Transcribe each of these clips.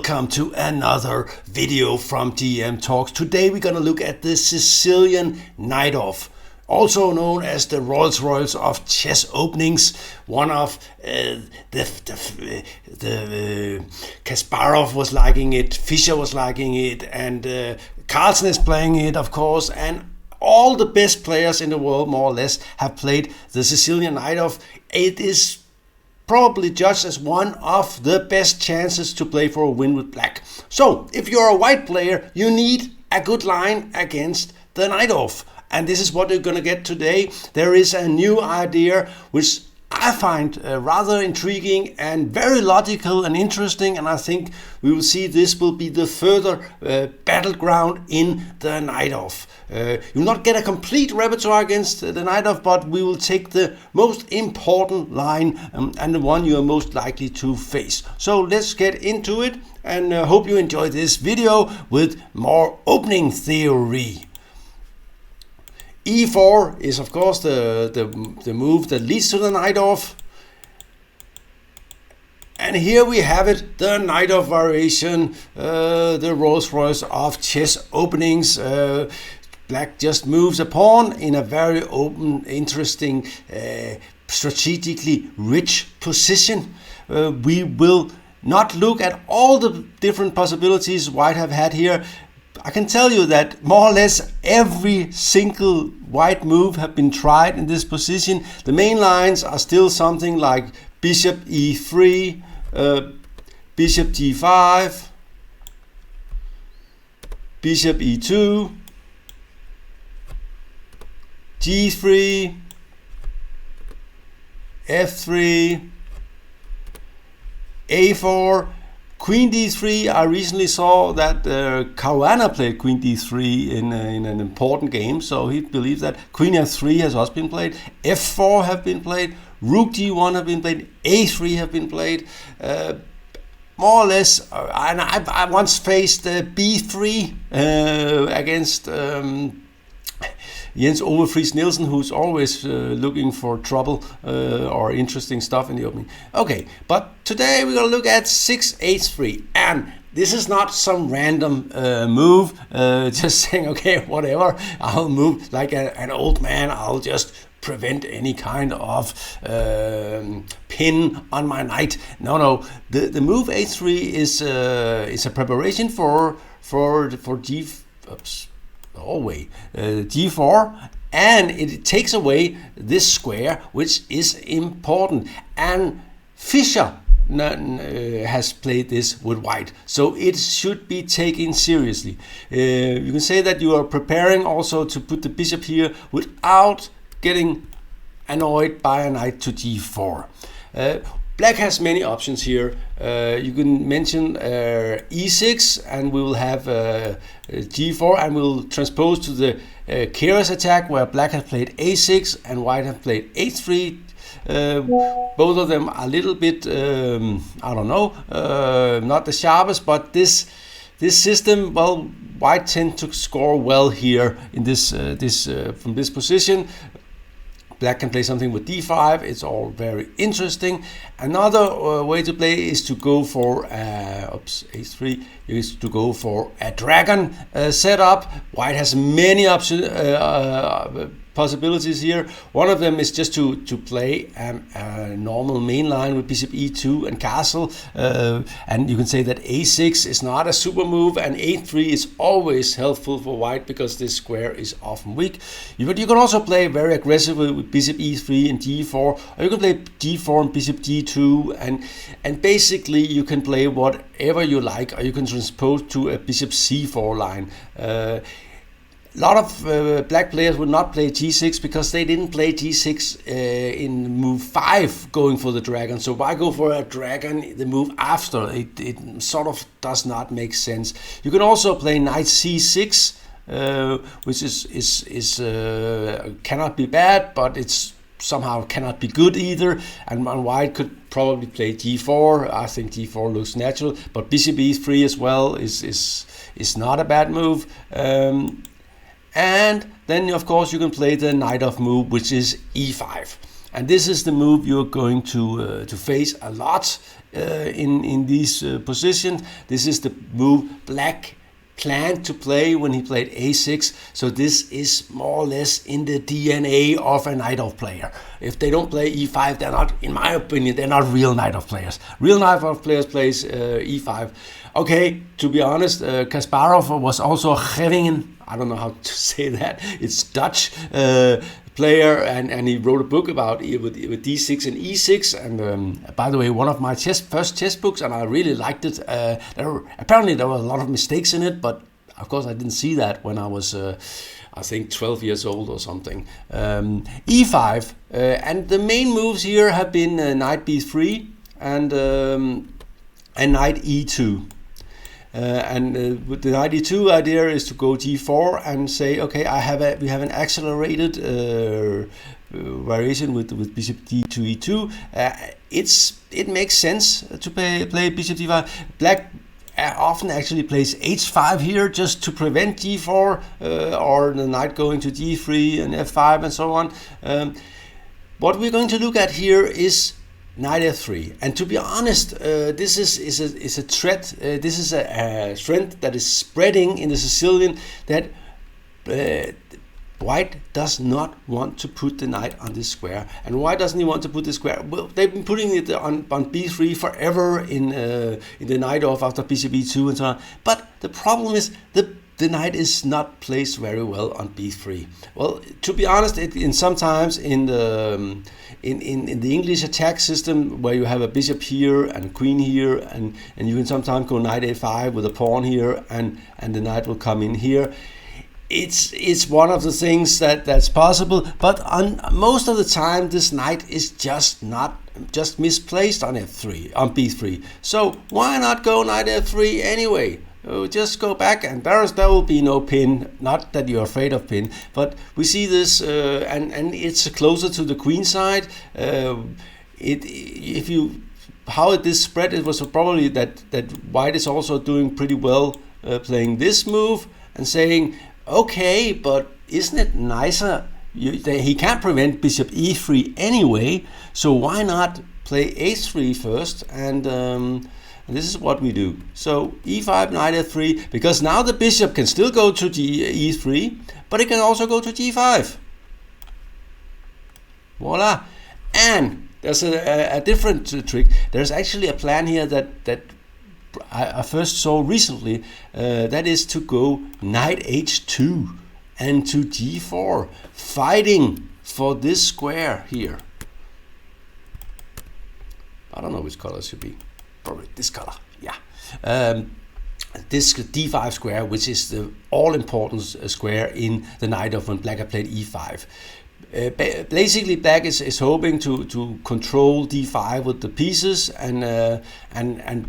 welcome to another video from DM Talks. Today we're going to look at the Sicilian Najdorf, also known as the Rolls-Royce of chess openings. One of Kasparov was liking it, Fischer was liking it, and Carlsen is playing it, of course, and all the best players in the world, more or less, have played the Sicilian Najdorf. It is probably judged as one of the best chances to play for a win with black. So, if you're a white player, you need a good line against the Najdorf. And this is what you're going to get today. There is a new idea which I find rather intriguing and very logical and interesting, and I think we will see this will be the further battleground in the Najdorf. You will not get a complete repertoire against the Najdorf, but we will take the most important line and the one you are most likely to face. So let's get into it, and hope you enjoy this video with more opening theory. E4 is of course the move that leads to the Najdorf. And here we have it, the Najdorf Variation, the Rolls-Royce of chess openings. Black just moves a pawn in a very open, interesting, strategically rich position. We will not look at all the different possibilities white have had here. I can tell you that more or less every single white move have been tried in this position. The main lines are still something like bishop e3, bishop g5, bishop e2, g3, f3, a4, queen d3. I recently saw that Caruana played queen d3 in an important game, so he believes that queen f3 has also been played, f4 have been played, rook g1 have been played, a3 have been played, more or less. And I once faced b3 against Jens Ove Friis Nielsen, who's always looking for trouble or interesting stuff in the opening. Okay, but today we're going to look at 6h3, and this is not some random move, just saying, okay, whatever, I'll move like an old man, I'll just prevent any kind of pin on my knight. No, the move h3 is a preparation for g4, and it takes away this square, which is important. And Fischer has played this with white, so it should be taken seriously. You can say that you are preparing also to put the bishop here without getting annoyed by a knight to g4. Black has many options here. You can mention e6, and we will have g4, and we'll transpose to the Keres attack, where black has played a6 and white have played h3. Both of them are a little bit, I don't know, not the sharpest, but this system, well, white tend to score well here in this from this position. Black can play something with d5. It's all very interesting. Another way to play is to go for h3 is to go for a dragon setup. White has many options, possibilities here. One of them is just to play a normal main line with bishop e2 and castle, and you can say that a6 is not a super move, and a3 is always helpful for white because this square is often weak. But you can also play very aggressively with bishop e3 and g4, or you can play g4 and bishop g2, and basically you can play whatever you like, or you can transpose to a bishop c4 line. A lot of black players would not play g6 because they didn't play g6 in move 5 going for the dragon. So why go for a dragon the move after? It sort of does not make sense. You can also play knight c6, which is cannot be bad, but it's somehow cannot be good either. And white could probably play g4. I think g4 looks natural, but bishop e3 as well is not a bad move. And then of course you can play the Najdorf move, which is e5. And this is the move you're going to face a lot in these positions. This is the move Black planned to play when he played a6, so this is more or less in the DNA of a Najdorf player. If they don't play e5, they're not, in my opinion, they're not real Najdorf players. Real Najdorf players plays e5. Okay, to be honest, Kasparov was also having, I don't know how to say that, it's Dutch player, and he wrote a book about it with d6 and e6, and by the way, one of my first chess books, and I really liked it. Apparently there were a lot of mistakes in it, but of course I didn't see that when I was I think 12 years old or something. e5, and the main moves here have been knight b3 and knight e2. With the knight e2 idea is to go g4 and say, okay, we have an accelerated variation with bishop d2 e2. It makes sense to play bishop d5. Black often actually plays h5 here just to prevent g4 or the knight going to d3 and f5 and so on. What we're going to look at here is knight f3, and to be honest, this is a threat. This is a trend that is spreading in the Sicilian, that White does not want to put the knight on this square. And why doesn't he want to put the square? Well, they've been putting it on b3 forever in the Najdorf after bishop e2 and so on. But the problem is the knight is not placed very well on b3. Well, to be honest, sometimes in the English attack system, where you have a bishop here and queen here, and you can sometimes go knight a5 with a pawn here, and the knight will come in here. It's one of the things that's possible, but on most of the time this knight is just misplaced on f3, on b3. So why not go knight f3 anyway? Just go back, and there will be no pin. Not that you're afraid of pin, but we see this, and it's closer to the queen side. How this spread, it was probably that White is also doing pretty well playing this move and saying, okay, but isn't it nicer? He can't prevent bishop e3 anyway, so why not play a3 first? And this is what we do. So e5, knight f3, because now the bishop can still go to e3, but it can also go to g5. Voila. And there's a different trick. There's actually a plan here that I first saw recently. That is to go knight h2 and to g4, fighting for this square here. I don't know which color it should be. Probably this color, yeah. This d5 square, which is the all-important square in the Najdorf when Black had played e5. Basically, Black is hoping to control d5 with the pieces, and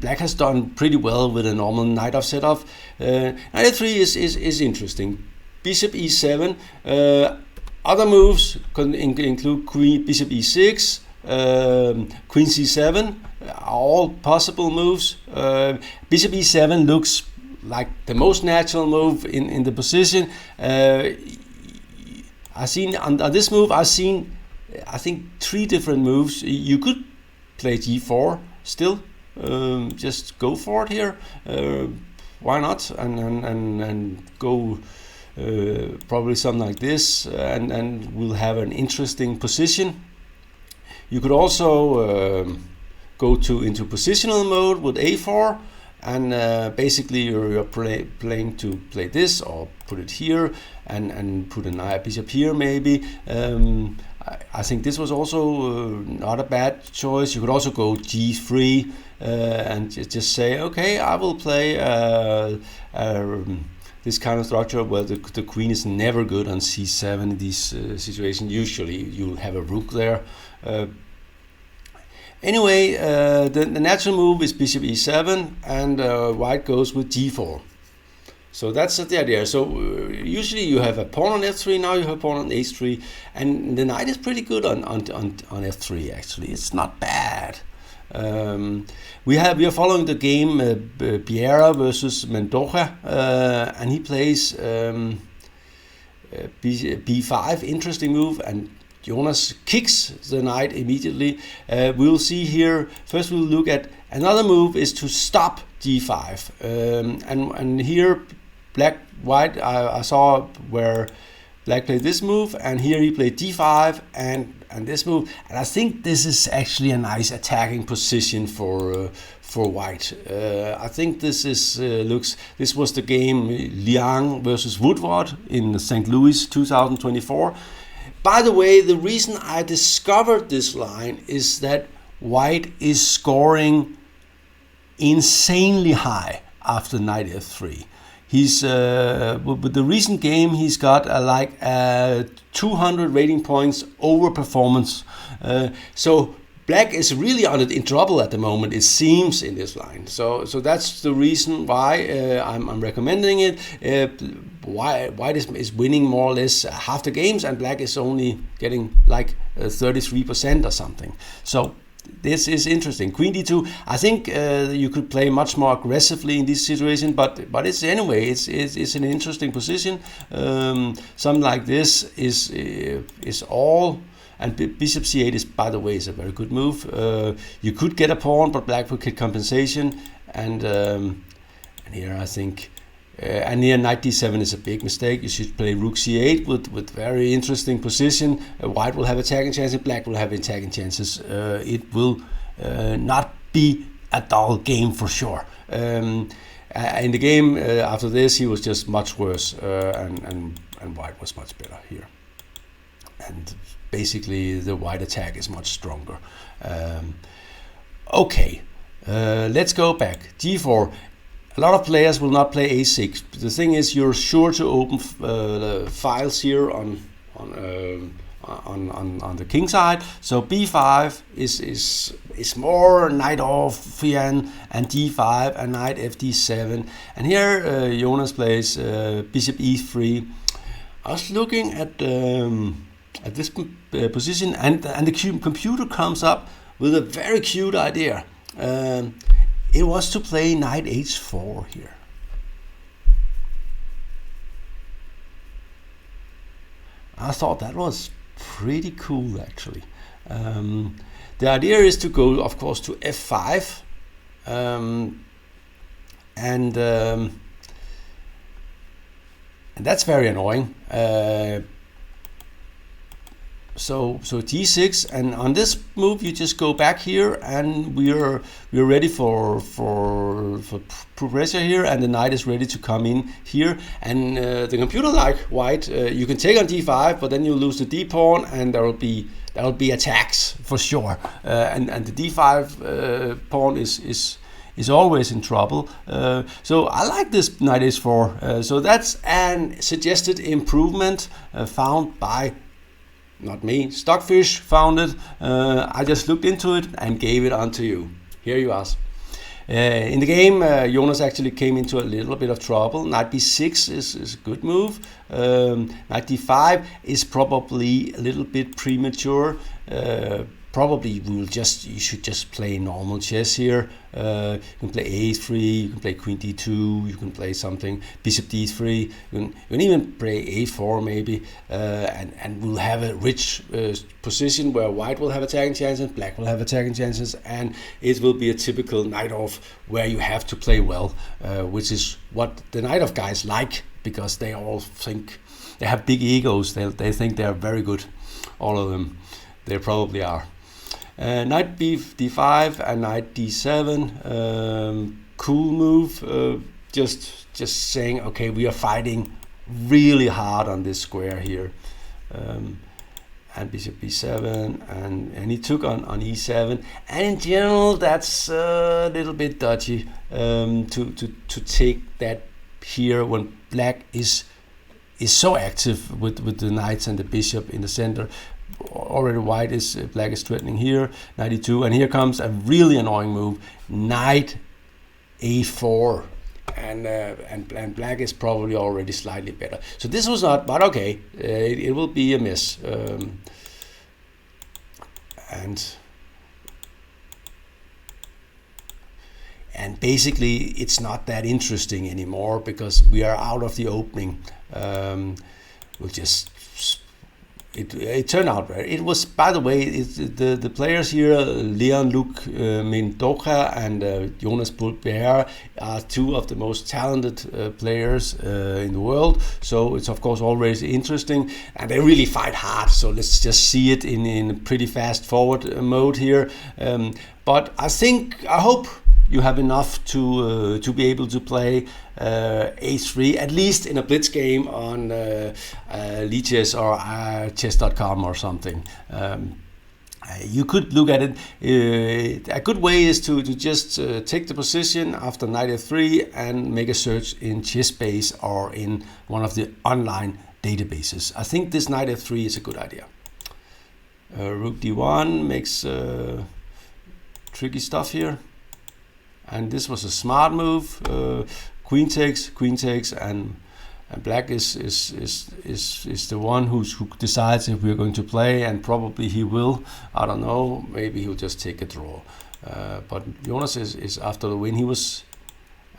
Black has done pretty well with a normal Najdorf setup. Knight f3 is interesting. Bishop e7. Other moves include bishop e6, queen c7. All possible moves. Bishop e7 looks like the most natural move in the position. On this move, I think 3 different moves. You could play g4 still. Just go for it here. Why not? And go probably something like this, and we'll have an interesting position. You could also go into positional mode with a4, and basically you're playing to play this, or put it here and put a bishop here maybe. I think this was also not a bad choice. You could also go g3 and just say, okay, I will play this kind of structure where the queen is never good on c7 in these situations. Usually you'll have a rook there. Anyway, the natural move is bishop e7, and White goes with g4. So that's the idea. So usually you have a pawn on f3, now you have a pawn on h3, and the knight is pretty good on f3 actually. It's not bad. We are following the game Biera versus Mendoza, and he plays b5, interesting move, and Jonas kicks the knight immediately. We'll see here, first we'll look at another move is to stop d5. And here white, I saw where black played this move, and here he played d5 and this move. And I think this is actually a nice attacking position for white. I think this is this was the game Liang versus Woodward in St. Louis 2024. By the way, the reason I discovered this line is that white is scoring insanely high after knight f3. He's with the recent game, he's got like 200 rating points over performance. So black is really in trouble at the moment, it seems, in this line. So that's the reason why I'm recommending it. White is winning more or less half the games, and black is only getting like 33% or something. So this is interesting. Queen d2. I think you could play much more aggressively in this situation, but it's anyway. It's an interesting position. Something like this is all. And bishop c8 is, by the way, is a very good move. You could get a pawn, but black would get compensation. And here I think. And here knight d7 is a big mistake. You should play rook c8 with very interesting position. White will have attacking chances, black will have attacking chances. It will not be a dull game for sure. In the game after this, he was just much worse, and white was much better here. And basically, the white attack is much stronger. Okay, let's go back. g4. A lot of players will not play a6. The thing is, you're sure to open files here on the king side. So b5 is more Najdorf Variation, and d5 and knight fd7. And here Jonas plays bishop e3. I was looking at this position, and the computer comes up with a very cute idea. It was to play knight h4 here. I thought that was pretty cool, actually. The idea is to go, of course, to f5, and that's very annoying. So g6, and on this move you just go back here, and we're ready for pressure here, and the knight is ready to come in here. And the computer, like white, you can take on d5, but then you lose the d pawn, and there will be attacks for sure. And the d5 pawn is always in trouble. So I like this knight h4. So that's an suggested improvement found by, not me, Stockfish found it. I just looked into it and gave it onto you. Here you are. In the game, Jonas actually came into a little bit of trouble. Knight b6 is a good move. Knight d5 is probably a little bit premature. Probably you should just play normal chess here. You can play a3, you can play queen d2, you can play something, bishop d3, you can even play a4 maybe, and we'll have a rich position where white will have attacking chances, black will have attacking chances, and it will be a typical Najdorf where you have to play well, which is what the Najdorf guys like, because they all think, they have big egos, they think they are very good, all of them. They probably are. Knight d5 and knight d7, cool move. Just saying, okay, we are fighting really hard on this square here. And bishop b7, and he took on e7. And in general, that's a little bit dodgy to take that here when black is so active with the knights and the bishop in the center. Already black is threatening here, knight e2, and here comes a really annoying move, knight a4, and black is probably already slightly better. So this was not, but okay, it will be a miss, and basically it's not that interesting anymore because we are out of the opening. We'll just it turned out very. It was, by the way, the players here, Leon Luc Mendoza and Jonas Bulbert, are two of the most talented players in the world. So it's of course always interesting, and they really fight hard. So let's just see it in a pretty fast forward mode here. But I hope you have enough to be able to play H3, at least in a blitz game on Lichess or chess.com or something. You could look at it. A good way is to just take the position after knight f3 and make a search in ChessBase or in one of the online databases. I think this knight f3 is a good idea. Rook d1 makes tricky stuff here. And this was a smart move. Queen takes, and black is the one who decides if we're going to play, and probably he will. I don't know. Maybe he'll just take a draw. But Jonas is after the win. He was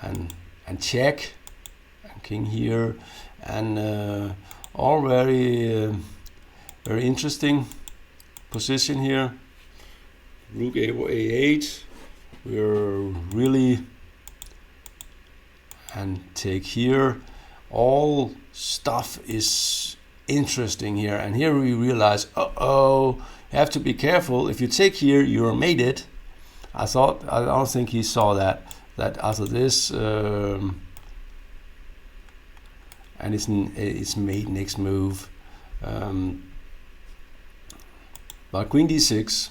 and check, and king here, and all very interesting position here. Rook a8. We're really, and take here. All stuff is interesting here, and here we realize, you have to be careful. If you take here, you're mated. I don't think he saw that after this, and it's made next move. But queen d6.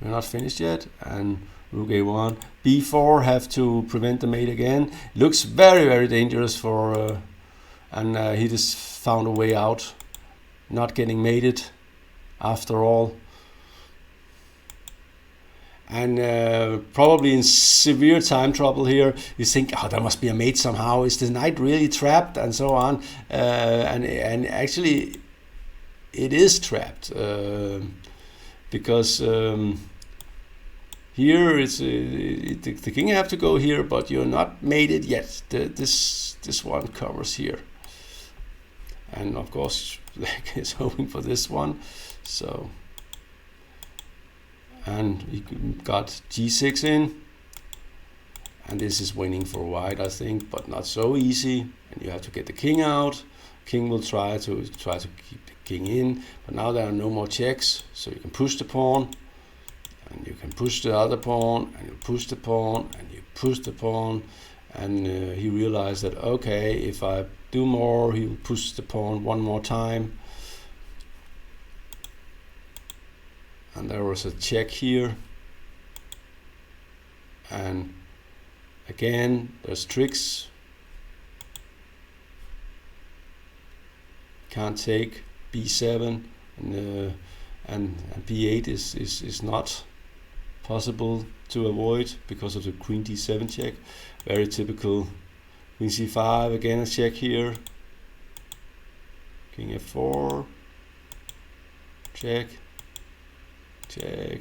We're not finished yet, and rook a1, b4, have to prevent the mate again. Looks very, very dangerous for, and he just found a way out, not getting mated after all. And probably in severe time trouble here. You think, there must be a mate somehow. Is the knight really trapped, and so on? And actually, it is trapped because. Here it's the king have to go here, but you're not mated yet. This one covers here, and of course black is hoping for this one. So, and we got g6 in, and this is winning for white, I think, but not so easy. And you have to get the king out. King will try to keep the king in, but now there are no more checks, so you can push the pawn. And you can push the other pawn, and you push the pawn, and you push the pawn, and he realized that, okay, if I do more, he will push the pawn one more time. And there was a check here, and again there's tricks. Can't take b7, and b8 is not possible to avoid because of the queen d7 check. Very typical. Queen c5, again a check here. King f4, check, check.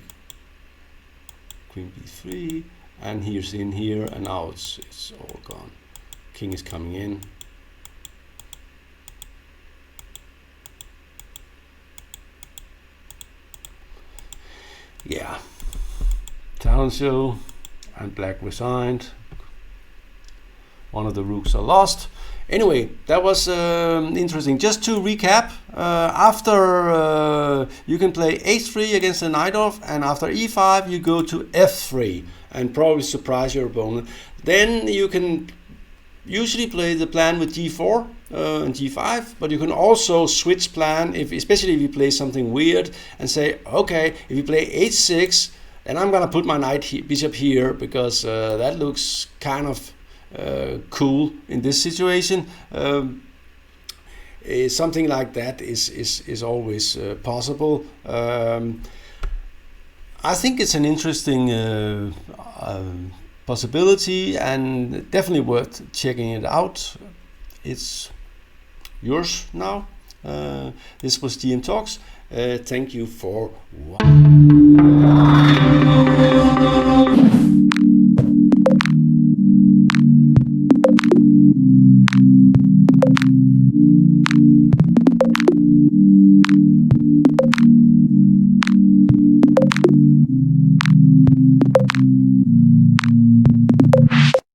Queen b3, and here's in here, and now it's all gone. King is coming in. Yeah, talent show, and black resigned. One of the rooks are lost. Anyway, that was interesting. Just to recap, after you can play h3 against the Najdorf, and after e5 you go to f3 and probably surprise your opponent. Then you can usually play the plan with g4 and g5, but you can also switch plan, especially if you play something weird, and say, okay, if you play h6, then I'm gonna put my bishop here because that looks kind of cool in this situation. Something like that is always possible. I think it's an interesting possibility, and definitely worth checking it out. It's yours now. This was GM Talks. Thank you for watching.